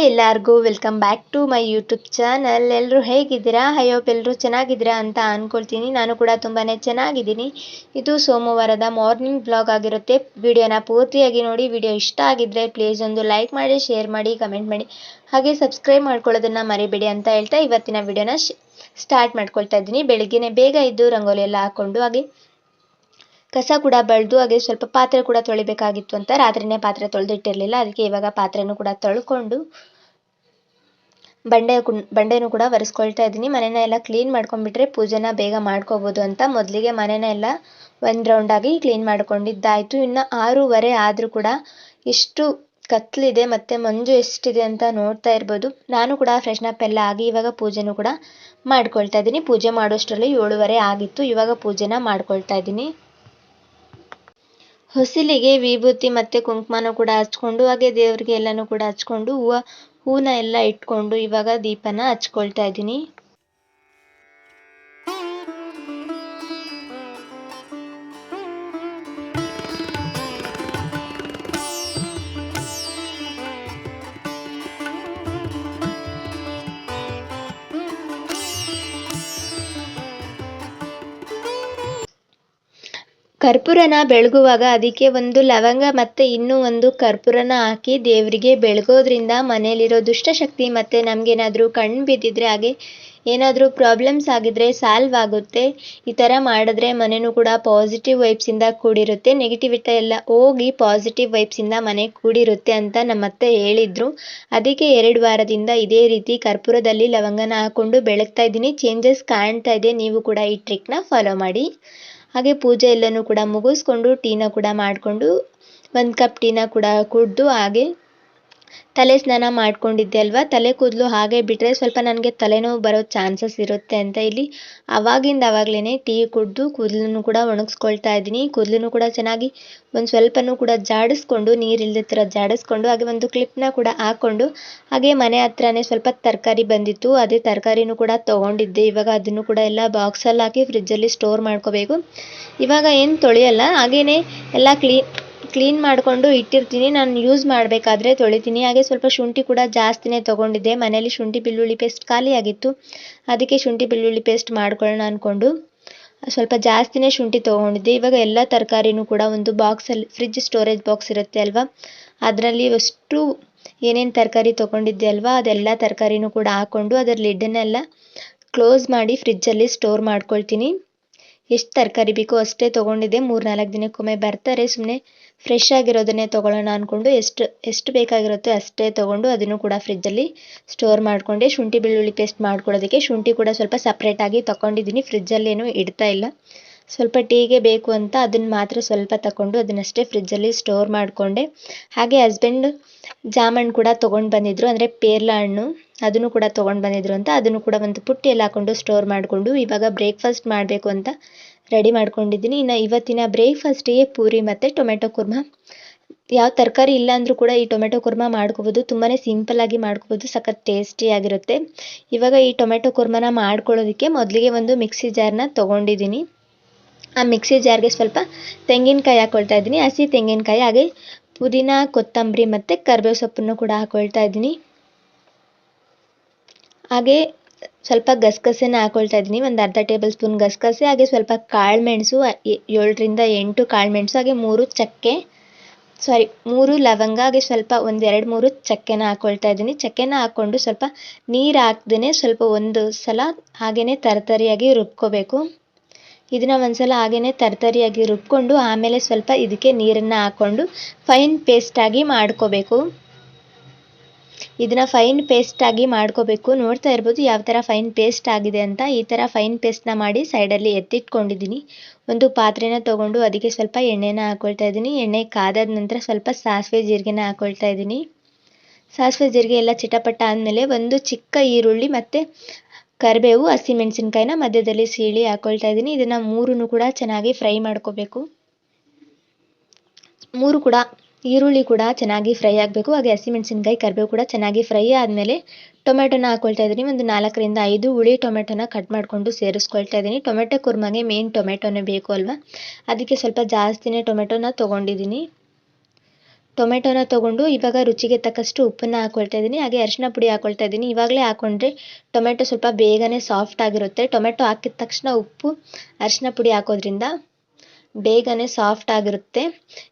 ಎಲ್ಲರಿಗೂ welcome back to my YouTube channel. ಎಲ್ಲರೂ ಹೇಗಿದ್ದೀರಾ? ಐ ಹೋಪ್ ಎಲ್ಲರೂ ಚೆನ್ನಾಗಿದ್ದೀರಾ ಅಂತ ಅಂದ್ಕೊಳ್ತೀನಿ. ನಾನು ಕೂಡ ತುಂಬಾ ಚೆನ್ನಾಗಿದ್ದೀನಿ. ಇದು ಸೋಮವಾರದ ಮಾರ್ನಿಂಗ್ ವ್ಲಾಗ್ ಆಗಿರುತ್ತೆ. ವಿಡಿಯೋನ ಪೂರ್ತಿಯಾಗಿ ನೋಡಿ. ವಿಡಿಯೋ ಇಷ್ಟ ಆಗಿದ್ದರೆ ಪ್ಲೀಸ್ ಒಂದು ಲೈಕ್ ಮಾಡಿ, ಶೇರ್ ಮಾಡಿ, ಕಮೆಂಟ್ ಮಾಡಿ, ಹಾಗೆ ಸಬ್ಸ್ಕ್ರೈಬ್ ಮಾಡ್ಕೊಳ್ಳೋದನ್ನು ಮರಿಬೇಡಿ ಅಂತ ಹೇಳ್ತಾ ಇವತ್ತಿನ ವಿಡಿಯೋನ ಸ್ಟಾರ್ಟ್ ಮಾಡ್ಕೊಳ್ತಾ ಇದ್ದೀನಿ. ಬೆಳಗ್ಗೆನೇ ಬೇಗ ಇದ್ದು ರಂಗೋಲಿ ಎಲ್ಲ ಹಾಕ್ಕೊಂಡು ಹಾಗೆ ಕಸ ಕೂಡ ಬಳ್ದು ಹಾಗೆ ಸ್ವಲ್ಪ ಪಾತ್ರೆ ಕೂಡ ತೊಳಿಬೇಕಾಗಿತ್ತು ಅಂತ ರಾತ್ರಿನೇ ಪಾತ್ರೆ ತೊಳೆದಿಟ್ಟಿರಲಿಲ್ಲ. ಅದಕ್ಕೆ ಇವಾಗ ಪಾತ್ರೆನೂ ಕೂಡ ತೊಳ್ಕೊಂಡು ಬಂಡೆನೂ ಕೂಡ ಒರೆಸ್ಕೊಳ್ತಾ ಇದ್ದೀನಿ. ಮನೆನ ಎಲ್ಲ ಕ್ಲೀನ್ ಮಾಡ್ಕೊಂಡ್ಬಿಟ್ರೆ ಪೂಜೆನ ಬೇಗ ಮಾಡ್ಕೋಬೋದು ಅಂತ ಮೊದಲಿಗೆ ಮನೆನ ಎಲ್ಲ ಒಂದು ರೌಂಡಾಗಿ ಕ್ಲೀನ್ ಮಾಡ್ಕೊಂಡಿದ್ದಾಯಿತು. ಇನ್ನು 6:15 ಆದರೂ ಕೂಡ ಎಷ್ಟು ಕತ್ಲಿದೆ ಮತ್ತು ಮಂಜು ಎಷ್ಟಿದೆ ಅಂತ ನೋಡ್ತಾ ಇರ್ಬೋದು. ನಾನು ಕೂಡ ಫ್ರೆಶ್ ಅಪ್ ಎಲ್ಲ ಆಗಿ ಇವಾಗ ಪೂಜೆನೂ ಕೂಡ ಮಾಡ್ಕೊಳ್ತಾ ಇದ್ದೀನಿ. ಪೂಜೆ ಮಾಡೋಷ್ಟರಲ್ಲಿ 7:15 ಆಗಿತ್ತು. ಇವಾಗ ಪೂಜೆನ ಮಾಡ್ಕೊಳ್ತಾ ಇದ್ದೀನಿ. ಹೊಸಲಿಗೆ ವಿಭೂತಿ ಮತ್ತು ಕುಂಕುಮನೂ ಕೂಡ ಹಚ್ಕೊಂಡು ಹಾಗೆ ದೇವರಿಗೆ ಎಲ್ಲನೂ ಕೂಡ ಹಚ್ಕೊಂಡು ಹೂನ ಎಲ್ಲ ಇಟ್ಕೊಂಡು ಇವಾಗ ದೀಪನ ಹಚ್ಕೊಳ್ತಾ ಇದ್ದೀನಿ. ಕರ್ಪೂರನ ಬೆಳಗುವಾಗ ಅದಕ್ಕೆ ಒಂದು ಲವಂಗ ಮತ್ತು ಇನ್ನೂ ಒಂದು ಕರ್ಪೂರನ ಹಾಕಿ ದೇವರಿಗೆ ಬೆಳಗೋದ್ರಿಂದ ಮನೆಯಲ್ಲಿರೋ ದುಷ್ಟಶಕ್ತಿ ಮತ್ತು ನಮಗೇನಾದರೂ ಕಣ್ಣು ಬಿದ್ದಿದ್ರೆ ಹಾಗೆ ಏನಾದರೂ ಪ್ರಾಬ್ಲಮ್ಸ್ ಆಗಿದ್ರೆ ಸಾಲ್ವ್ ಆಗುತ್ತೆ. ಈ ಥರ ಮಾಡಿದ್ರೆ ಮನೆಯೂ ಕೂಡ ಪಾಸಿಟಿವ್ ವೈಬ್ಸಿಂದ ಕೂಡಿರುತ್ತೆ. ನೆಗೆಟಿವಿಟಿ ಎಲ್ಲ ಹೋಗಿ ಪಾಸಿಟಿವ್ ವೈಬ್ಸಿಂದ ಮನೆ ಕೂಡಿರುತ್ತೆ ಅಂತ ನಮ್ಮ ಅತ್ತೆ ಹೇಳಿದರು. ಅದಕ್ಕೆ 2 ವಾರದಿಂದ ಇದೇ ರೀತಿ ಕರ್ಪೂರದಲ್ಲಿ ಲವಂಗನ ಹಾಕ್ಕೊಂಡು ಬೆಳಗ್ತಾ ಇದ್ದೀನಿ. ಚೇಂಜಸ್ ಕಾಣ್ತಾ ಇದೆ. ನೀವು ಕೂಡ ಈ ಟ್ರಿಕ್ನ ಫಾಲೋ ಮಾಡಿ. ಹಾಗೆ ಪೂಜೆ ಎಲ್ಲನೂ ಕೂಡ ಮುಗಿಸ್ಕೊಂಡು ಟೀನ ಕೂಡ ಮಾಡಿಕೊಂಡು 1 ಕಪ್ ಟೀನ ಕೂಡ ಕುಡಿದು ಹಾಗೆ ತಲೆ ಸ್ನಾನ ಮಾಡ್ಕೊಂಡಿದ್ದೆ ಅಲ್ವಾ. ತಲೆ ಕೂದಲು ಹಾಗೆ ಬಿಟ್ಟರೆ ಸ್ವಲ್ಪ ನನಗೆ ತಲೆನೋವು ಬರೋ ಚಾನ್ಸಸ್ ಇರುತ್ತೆ ಅಂತ ಇಲ್ಲಿ ಆವಾಗಲೇ ಟೀ ಕುಡಿದು ಕೂದಲನ್ನು ಕೂಡ ಒಣಗಿಸ್ಕೊಳ್ತಾ ಇದ್ದೀನಿ. ಕೂದಲನ್ನು ಕೂಡ ಚೆನ್ನಾಗಿ ಒಂದು ಸ್ವಲ್ಪನೂ ಕೂಡ ಜಾಡಿಸ್ಕೊಂಡು ನೀರಿಲ್ಲದೆ ಥರ ಜಾಡಿಸ್ಕೊಂಡು ಹಾಗೆ ಒಂದು ಕ್ಲಿಪ್ನ ಕೂಡ ಹಾಕ್ಕೊಂಡು ಹಾಗೆ ಮನೆ ಹತ್ರನೇ ಸ್ವಲ್ಪ ತರಕಾರಿ ಬಂದಿತ್ತು. ಅದೇ ತರಕಾರಿನೂ ಕೂಡ ತೊಗೊಂಡಿದ್ದೆ. ಇವಾಗ ಅದನ್ನು ಕೂಡ ಎಲ್ಲ ಬಾಕ್ಸಲ್ಲಿ ಹಾಕಿ ಫ್ರಿಜ್ಜಲ್ಲಿ ಸ್ಟೋರ್ ಮಾಡ್ಕೋಬೇಕು. ಇವಾಗ ಏನು ತೊಳೆಯಲ್ಲ, ಹಾಗೆಯೇ ಎಲ್ಲ ಕ್ಲೀನ್ ಮಾಡಿಕೊಂಡು ಇಟ್ಟಿರ್ತೀನಿ. ನಾನು ಯೂಸ್ ಮಾಡಬೇಕಾದ್ರೆ ತೊಳಿತೀನಿ. ಹಾಗೆ ಸ್ವಲ್ಪ ಶುಂಠಿ ಕೂಡ ಜಾಸ್ತಿನೇ ತೊಗೊಂಡಿದ್ದೆ. ಮನೇಲಿ ಶುಂಠಿ ಬೆಳ್ಳುಳ್ಳಿ ಪೇಸ್ಟ್ ಖಾಲಿಯಾಗಿತ್ತು. ಅದಕ್ಕೆ ಶುಂಠಿ ಬೆಳ್ಳುಳ್ಳಿ ಪೇಸ್ಟ್ ಮಾಡ್ಕೊಳ್ಳೋಣ ಅಂದ್ಕೊಂಡು ಸ್ವಲ್ಪ ಜಾಸ್ತಿನೇ ಶುಂಠಿ ತೊಗೊಂಡಿದ್ದೆ. ಇವಾಗ ಎಲ್ಲ ತರಕಾರಿನೂ ಕೂಡ ಒಂದು ಬಾಕ್ಸಲ್ಲಿ ಫ್ರಿಜ್ ಸ್ಟೋರೇಜ್ ಬಾಕ್ಸ್ ಇರುತ್ತೆ ಅಲ್ವಾ, ಅದರಲ್ಲಿ ಅಷ್ಟು ಏನೇನು ತರಕಾರಿ ತೊಗೊಂಡಿದ್ದೆ ಅಲ್ವಾ ಅದೆಲ್ಲ ತರಕಾರಿನೂ ಕೂಡ ಹಾಕ್ಕೊಂಡು ಅದರ ಲಿಡ್ಡನ್ನೆಲ್ಲ ಕ್ಲೋಸ್ ಮಾಡಿ ಫ್ರಿಜ್ಜಲ್ಲಿ ಸ್ಟೋರ್ ಮಾಡ್ಕೊಳ್ತೀನಿ. ಎಷ್ಟು ತರಕಾರಿ ಬೇಕೋ ಅಷ್ಟೇ ತೊಗೊಂಡಿದ್ದೆ. 3-4 ದಿನಕ್ಕೊಮ್ಮೆ ಬರ್ತಾರೆ, ಸುಮ್ಮನೆ ಫ್ರೆಶ್ ಆಗಿರೋದನ್ನೇ ತೊಗೊಳ್ಳೋಣ ಅಂದ್ಕೊಂಡು ಎಷ್ಟು ಬೇಕಾಗಿರುತ್ತೋ ಅಷ್ಟೇ ತೊಗೊಂಡು ಅದನ್ನು ಕೂಡ ಫ್ರಿಜ್ಜಲ್ಲಿ ಸ್ಟೋರ್ ಮಾಡಿಕೊಂಡೆ. ಶುಂಠಿ ಬೆಳ್ಳುಳ್ಳಿ ಪೇಸ್ಟ್ ಮಾಡ್ಕೊಳ್ಳೋದಕ್ಕೆ ಶುಂಠಿ ಕೂಡ ಸ್ವಲ್ಪ ಸಪ್ರೇಟಾಗಿ ತೊಗೊಂಡಿದ್ದೀನಿ. ಫ್ರಿಜ್ಜಲ್ಲೇನೂ ಇಡ್ತಾ ಇಲ್ಲ. ಸ್ವಲ್ಪ ಟೀಗೆ ಬೇಕು ಅಂತ ಅದನ್ನು ಮಾತ್ರ ಸ್ವಲ್ಪ ತಗೊಂಡು ಅದನ್ನಷ್ಟೇ ಫ್ರಿಜ್ಜಲ್ಲಿ ಸ್ಟೋರ್ ಮಾಡಿಕೊಂಡೆ. ಹಾಗೆ ಹಸ್ಬೆಂಡ್ ಜಾಮಣ್ಣು ಕೂಡ ತೊಗೊಂಡು ಬಂದಿದ್ದರು, ಅಂದರೆ ಪೇರ್ಲ ಹಣ್ಣು, ಅದನ್ನು ಕೂಡ ತೊಗೊಂಡು ಬಂದಿದ್ರು ಅಂತ ಅದನ್ನು ಕೂಡ ಒಂದು ಪುಟ್ಟಿಯಲ್ಲಿ ಹಾಕ್ಕೊಂಡು ಸ್ಟೋರ್ ಮಾಡಿಕೊಂಡು ಇವಾಗ ಬ್ರೇಕ್ಫಾಸ್ಟ್ ಮಾಡಬೇಕು ಅಂತ ರೆಡಿ ಮಾಡ್ಕೊಂಡಿದ್ದೀನಿ. ಇನ್ನು ಇವತ್ತಿನ ಬ್ರೇಕ್ಫಾಸ್ಟಿಗೆ ಪೂರಿ ಮತ್ತು ಟೊಮೆಟೊ ಕುರ್ಮಾ. ಯಾವ ತರಕಾರಿ ಇಲ್ಲ ಅಂದರೂ ಕೂಡ ಈ ಟೊಮೆಟೊ ಕುರ್ಮಾ ಮಾಡ್ಕೋಬೋದು. ತುಂಬಾ ಸಿಂಪಲ್ಲಾಗಿ ಮಾಡ್ಕೋಬೋದು, ಸಖತ್ ಟೇಸ್ಟಿಯಾಗಿರುತ್ತೆ. ಇವಾಗ ಈ ಟೊಮೆಟೊ ಕುರ್ಮಾನ ಮಾಡ್ಕೊಳ್ಳೋದಕ್ಕೆ ಮೊದಲಿಗೆ ಒಂದು ಮಿಕ್ಸಿ ಜಾರ್ನ ತೊಗೊಂಡಿದ್ದೀನಿ. ಆ ಮಿಕ್ಸಿ ಜಾರ್ಗೆ ಸ್ವಲ್ಪ ತೆಂಗಿನಕಾಯಿ ಹಾಕ್ಕೊಳ್ತಾ ಇದ್ದೀನಿ, ಹಸಿ ತೆಂಗಿನಕಾಯಿ. ಹಾಗೆ ಪುದೀನ, ಕೊತ್ತಂಬರಿ ಮತ್ತು ಕರಿಬೇವು ಸೊಪ್ಪನ್ನು ಕೂಡ ಹಾಕ್ಕೊಳ್ತಾ ಇದ್ದೀನಿ. ಹಾಗೆ ಸ್ವಲ್ಪ ಗಸಗಸೆನ ಹಾಕ್ಕೊಳ್ತಾ ಇದ್ದೀನಿ, ಒಂದು ಅರ್ಧ ಟೇಬಲ್ ಸ್ಪೂನ್ ಗಸಗಸೆ. ಹಾಗೆ ಸ್ವಲ್ಪ ಕಾಳುಮೆಣಸು, 7-8 ಕಾಳುಮೆಣಸು, ಹಾಗೆ 3 ಲವಂಗ, ಹಾಗೆ ಸ್ವಲ್ಪ 1-2-3 ಚಕ್ಕೆನ ಹಾಕ್ಕೊಳ್ತಾ ಇದ್ದೀನಿ. ಚಕ್ಕೆನ ಹಾಕ್ಕೊಂಡು ಸ್ವಲ್ಪ ನೀರು ಹಾಕ್ದೇ ಸ್ವಲ್ಪ ಒಂದು ಸಲ ಹಾಗೆಯೇ ತರತರಿಯಾಗಿ ರುಬ್ಕೋಬೇಕು. ಇದನ್ನು ಒಂದು ಸಲ ಹಾಗೆಯೇ ತರತರಿಯಾಗಿ ರುಬ್ಕೊಂಡು ಆಮೇಲೆ ಸ್ವಲ್ಪ ಇದಕ್ಕೆ ನೀರನ್ನು ಹಾಕ್ಕೊಂಡು ಫೈನ್ ಪೇಸ್ಟಾಗಿ ಮಾಡ್ಕೋಬೇಕು. ಇದನ್ನು ಫೈನ್ ಪೇಸ್ಟಾಗಿ ಮಾಡ್ಕೋಬೇಕು. ನೋಡ್ತಾ ಇರ್ಬೋದು ಯಾವ ಥರ ಫೈನ್ ಪೇಸ್ಟ್ ಆಗಿದೆ ಅಂತ. ಈ ಥರ ಫೈನ್ ಪೇಸ್ಟ್ನ ಮಾಡಿ ಸೈಡಲ್ಲಿ ಎತ್ತಿಟ್ಕೊಂಡಿದ್ದೀನಿ. ಒಂದು ಪಾತ್ರೆನ ತೊಗೊಂಡು ಅದಕ್ಕೆ ಸ್ವಲ್ಪ ಎಣ್ಣೆನ ಹಾಕ್ಕೊಳ್ತಾ ಇದ್ದೀನಿ. ಎಣ್ಣೆ ಕಾದಾದ ನಂತರ ಸ್ವಲ್ಪ ಸಾಸಿವೆ ಜೀರಿಗೆನ ಹಾಕ್ಕೊಳ್ತಾ ಇದ್ದೀನಿ. ಸಾಸಿವೆ ಜೀರಿಗೆ ಎಲ್ಲ ಚಿಟಪಟ ಆದಮೇಲೆ ಒಂದು ಚಿಕ್ಕ ಈರುಳ್ಳಿ ಮತ್ತು ಕರಿಬೇವು, ಹಸಿಮೆಣಸಿನ್ಕಾಯಿನ ಮಧ್ಯದಲ್ಲಿ ಸೀಳಿ ಹಾಕ್ಕೊಳ್ತಾ ಇದ್ದೀನಿ. ಇದನ್ನು 3 ಕೂಡ ಚೆನ್ನಾಗಿ ಫ್ರೈ ಮಾಡ್ಕೋಬೇಕು. ಈರುಳ್ಳಿ ಕೂಡ ಚೆನ್ನಾಗಿ ಫ್ರೈ ಆಗಬೇಕು. ಹಾಗೆ ಹಸಿಮೆಣಸಿನ್ಕಾಯಿ, ಕರಿಬೇವು ಕೂಡ ಚೆನ್ನಾಗಿ ಫ್ರೈ ಆದಮೇಲೆ ಟೊಮೆಟೊನ ಹಾಕ್ಕೊಳ್ತಾ ಇದ್ದೀನಿ. ಒಂದು 4-5 ಹುಳಿ ಟೊಮೆಟೊನ ಕಟ್ ಮಾಡಿಕೊಂಡು ಸೇರಿಸ್ಕೊಳ್ತಾ ಇದ್ದೀನಿ. ಟೊಮೆಟೊ ಕುರ್ಮಾಗೆ ಮೇನ್ ಟೊಮೆಟೊನೇ ಬೇಕು ಅಲ್ವಾ, ಅದಕ್ಕೆ ಸ್ವಲ್ಪ ಜಾಸ್ತಿನೇ ಟೊಮೆಟೊನ ತೊಗೊಂಡಿದ್ದೀನಿ. ಟೊಮೆಟೊನ ತೊಗೊಂಡು ಇವಾಗ ರುಚಿಗೆ ತಕ್ಕಷ್ಟು ಉಪ್ಪನ್ನು ಹಾಕ್ಕೊಳ್ತಾ ಇದ್ದೀನಿ, ಹಾಗೆ ಅರಿಶಿನ ಪುಡಿ ಹಾಕ್ಕೊಳ್ತಾ ಇದ್ದೀನಿ. ಇವಾಗಲೇ ಹಾಕ್ಕೊಂಡ್ರೆ ಟೊಮೆಟೊ ಸ್ವಲ್ಪ ಬೇಗನೆ ಸಾಫ್ಟ್ ಆಗಿರುತ್ತೆ. ಟೊಮೆಟೊ ಹಾಕಿದ ತಕ್ಷಣ ಉಪ್ಪು ಅರಿಶಿನ ಪುಡಿ ಹಾಕೋದ್ರಿಂದ ಬೇಗನೆ ಸಾಫ್ಟ್ ಆಗಿರುತ್ತೆ.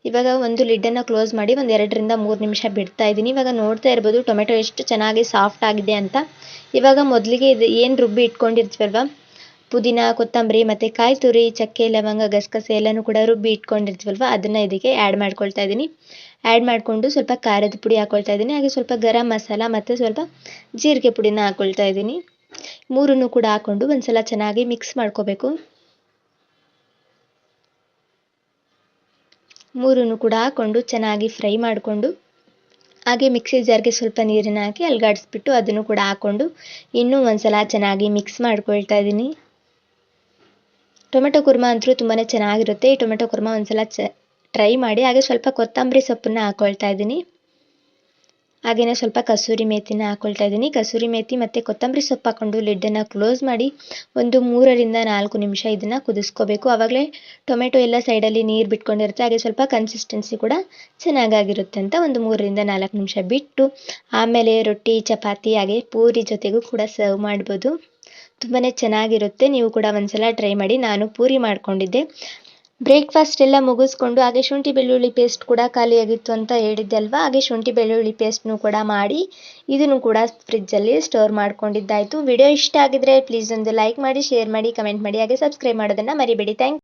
ಇವಾಗ ಒಂದು ಲಿಡ್ಡನ್ನು ಕ್ಲೋಸ್ ಮಾಡಿ ಒಂದು 2-3 ನಿಮಿಷ ಬಿಡ್ತಾ ಇದ್ದೀನಿ. ಇವಾಗ ನೋಡ್ತಾ ಇರ್ಬೋದು ಟೊಮೆಟೊ ಎಷ್ಟು ಚೆನ್ನಾಗಿ ಸಾಫ್ಟ್ ಆಗಿದೆ ಅಂತ. ಇವಾಗ ಮೊದಲಿಗೆ ಇದು ಏನು ರುಬ್ಬಿ ಇಟ್ಕೊಂಡಿರ್ತೀವಲ್ವ, ಪುದೀನ, ಕೊತ್ತಂಬರಿ ಮತ್ತು ಕಾಯಿ ತುರಿ, ಚಕ್ಕೆ, ಲವಂಗ, ಗಸಗಸೆ ಎಲ್ಲನೂ ಕೂಡ ರುಬ್ಬಿ ಇಟ್ಕೊಂಡಿರ್ತೀವಲ್ವ, ಅದನ್ನು ಇದಕ್ಕೆ ಆ್ಯಡ್ ಮಾಡ್ಕೊಳ್ತಾ ಇದ್ದೀನಿ. ಆ್ಯಡ್ ಮಾಡಿಕೊಂಡು ಸ್ವಲ್ಪ ಖಾರದ ಪುಡಿ ಹಾಕ್ಕೊಳ್ತಾ ಇದ್ದೀನಿ, ಹಾಗೆ ಸ್ವಲ್ಪ ಗರಂ ಮಸಾಲ ಮತ್ತು ಸ್ವಲ್ಪ ಜೀರಿಗೆ ಪುಡಿನ ಹಾಕ್ಕೊಳ್ತಾ ಇದ್ದೀನಿ. ಮೂರನ್ನು ಕೂಡ ಹಾಕ್ಕೊಂಡು ಒಂದ್ಸಲ ಚೆನ್ನಾಗಿ ಮಿಕ್ಸ್ ಮಾಡ್ಕೋಬೇಕು. ಮೂರನ್ನು ಕೂಡ ಹಾಕ್ಕೊಂಡು ಚೆನ್ನಾಗಿ ಫ್ರೈ ಮಾಡಿಕೊಂಡು ಹಾಗೆ ಮಿಕ್ಸಿ ಜಾರ್ಗೆ ಸ್ವಲ್ಪ ನೀರನ್ನು ಹಾಕಿ ಅಲುಗಾಡಿಸ್ಬಿಟ್ಟು ಅದನ್ನು ಕೂಡ ಹಾಕ್ಕೊಂಡು ಇನ್ನೂ ಒಂದ್ಸಲ ಚೆನ್ನಾಗಿ ಮಿಕ್ಸ್ ಮಾಡ್ಕೊಳ್ತಾ ಇದ್ದೀನಿ. ಟೊಮೆಟೊ ಕುರ್ಮಾ ಅಂತೂ ತುಂಬಾ ಚೆನ್ನಾಗಿರುತ್ತೆ. ಈ ಟೊಮೆಟೊ ಕುರ್ಮಾ ಒಂದ್ಸಲ ಟ್ರೈ ಮಾಡಿ. ಹಾಗೆ ಸ್ವಲ್ಪ ಕೊತ್ತಂಬರಿ ಸೊಪ್ಪನ್ನು ಹಾಕ್ಕೊಳ್ತಾ ಇದ್ದೀನಿ, ಹಾಗೆಯೇ ಸ್ವಲ್ಪ ಕಸೂರಿ ಮೇಥಿನ ಹಾಕ್ಕೊಳ್ತಾ ಇದ್ದೀನಿ. ಕಸೂರಿ ಮೇಥಿ ಮತ್ತು ಕೊತ್ತಂಬರಿ ಸೊಪ್ಪು ಹಾಕ್ಕೊಂಡು ಲಿಡ್ಡನ್ನು ಕ್ಲೋಸ್ ಮಾಡಿ ಒಂದು 3-4 ನಿಮಿಷ ಇದನ್ನು ಕುದಿಸ್ಕೋಬೇಕು. ಆವಾಗಲೇ ಟೊಮೆಟೊ ಎಲ್ಲ ಸೈಡಲ್ಲಿ ನೀರು ಬಿಟ್ಕೊಂಡಿರುತ್ತೆ, ಹಾಗೆ ಸ್ವಲ್ಪ ಕನ್ಸಿಸ್ಟೆನ್ಸಿ ಕೂಡ ಚೆನ್ನಾಗಾಗಿರುತ್ತೆ ಅಂತ ಒಂದು 3-4 ನಿಮಿಷ ಬಿಟ್ಟು ಆಮೇಲೆ ರೊಟ್ಟಿ, ಚಪಾತಿ ಹಾಗೆ ಪೂರಿ ಜೊತೆಗೂ ಕೂಡ ಸರ್ವ್ ಮಾಡ್ಬೋದು. ತುಂಬಾ ಚೆನ್ನಾಗಿರುತ್ತೆ. ನೀವು ಕೂಡ ಒಂದ್ಸಲ ಟ್ರೈ ಮಾಡಿ. ನಾನು ಪೂರಿ ಮಾಡ್ಕೊಂಡಿದ್ದೆ. ಬ್ರೇಕ್ಫಾಸ್ಟ್ ಎಲ್ಲ ಮುಗಿಸ್ಕೊಂಡು ಹಾಗೆ ಶುಂಠಿ ಬೆಳ್ಳುಳ್ಳಿ ಪೇಸ್ಟ್ ಕೂಡ ಖಾಲಿಯಾಗಿತ್ತು ಅಂತ ಹೇಳಿದ್ದೆ ಅಲ್ವಾ, ಹಾಗೆ ಶುಂಠಿ ಬೆಳ್ಳುಳ್ಳಿ ಪೇಸ್ಟ್ನು ಕೂಡ ಮಾಡಿ ಇದನ್ನು ಕೂಡ ಫ್ರಿಜ್ಜಲ್ಲಿ ಸ್ಟೋರ್ ಮಾಡ್ಕೊಂಡಿದ್ದಾಯಿತು. ವಿಡಿಯೋ ಇಷ್ಟ ಆಗಿದ್ರೆ ಪ್ಲೀಸ್ ಒಂದು ಲೈಕ್ ಮಾಡಿ, ಶೇರ್ ಮಾಡಿ, ಕಮೆಂಟ್ ಮಾಡಿ, ಹಾಗೆ ಸಬ್ಸ್ಕ್ರೈಬ್ ಮಾಡೋದನ್ನು ಮರಿಬೇಡಿ. ಥ್ಯಾಂಕ್